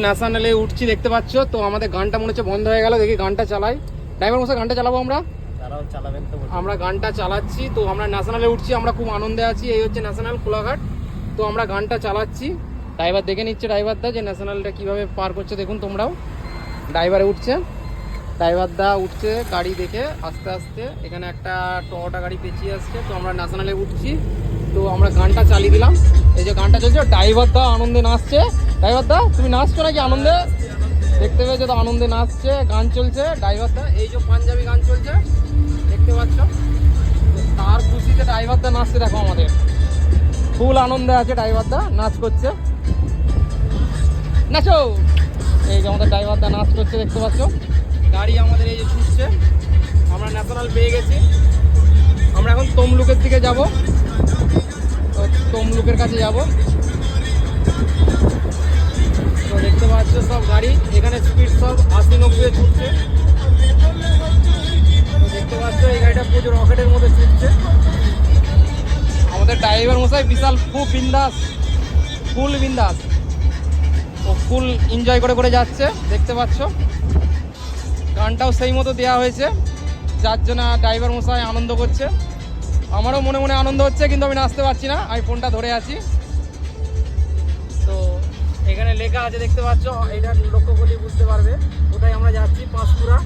ন্যাশনালে উঠছি দেখতে পাচ্ছ। তো আমাদের গানটা মনে হচ্ছে বন্ধ হয়ে গেল, দেখি গানটা চালাই। ড্রাইভার মশাই গানটা চালাবো আমরা গানটা চালাচ্ছি। তো আমরা ন্যাশনালে উঠছি, আমরা খুব আনন্দে আছি। এই হচ্ছে ন্যাশনাল কোলাঘাট। তো আমরা গানটা চালাচ্ছি, ড্রাইভার দেখে নিচ্ছে ড্রাইভারদা যে ন্যাশনালটা কীভাবে পার করছে। দেখুন তোমরাও, ড্রাইভারে উঠছে, ড্রাইভারদা উঠছে গাড়ি দেখে আস্তে আস্তে। এখানে একটা টয়োটা গাড়ি পেঁচিয়ে আসছে। তো আমরা ন্যাশনালে উঠছি, তো আমরা গানটা চালিয়ে দিলাম। এই যে গানটা চলছে, ড্রাইভারদা আনন্দে নাচছে। ড্রাইভারদা তুমি নাচছো নাকি আনন্দে? দেখতে পেয়েছো তো, আনন্দে নাচছে, গান চলছে ড্রাইভারদা। এই যে পাঞ্জাবি গান চলছে দেখতে পাচ্ছ, তার খুশিতে ড্রাইভারদা নাচছে। দেখো আমাদের ফুল আনন্দে আছে, ড্রাইভারদা নাচ করছে। নাচো। এই যে আমাদের ড্রাইভারদা নাচ করছে দেখতে পাচ্ছ। গাড়ি আমাদের এই যে ছুটছে, আমরা ন্যাশনাল পেয়ে গেছি। আমরা এখন তমলুকের দিকে যাব, তো তমলুকের কাছে যাব। তো দেখতে পাচ্ছ সব গাড়ি এখানে স্পিড সব 80-90 ছুটছে। তো দেখতে পাচ্ছ এই গাড়িটা প্রচুর রকেটের মধ্যে ছুটছে। আমাদের ড্রাইভার মশাই বিশাল খুব বিন্দাস, ফুল বিন্দাস, ও ফুল এনজয় করে করে যাচ্ছে দেখতে পাচ্ছ। গানটাও সেই মতো দেওয়া হয়েছে, যার জন্য ড্রাইভার মশাই আনন্দ করছে। আমারও মনে মনে আনন্দ হচ্ছে, কিন্তু আমি নাচতে পারছি না, আমি ফোনটা ধরে আছি। তো এখানে লেখা আছে দেখতে পাচ্ছ, এটা লক্ষ্য করলে বুঝতে পারবে কোথায় আমরা যাচ্ছি, পাঁশকুড়া।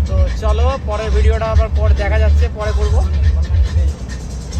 তো চলো পরের ভিডিওটা আবার পরে দেখা যাচ্ছে, পরে করবো।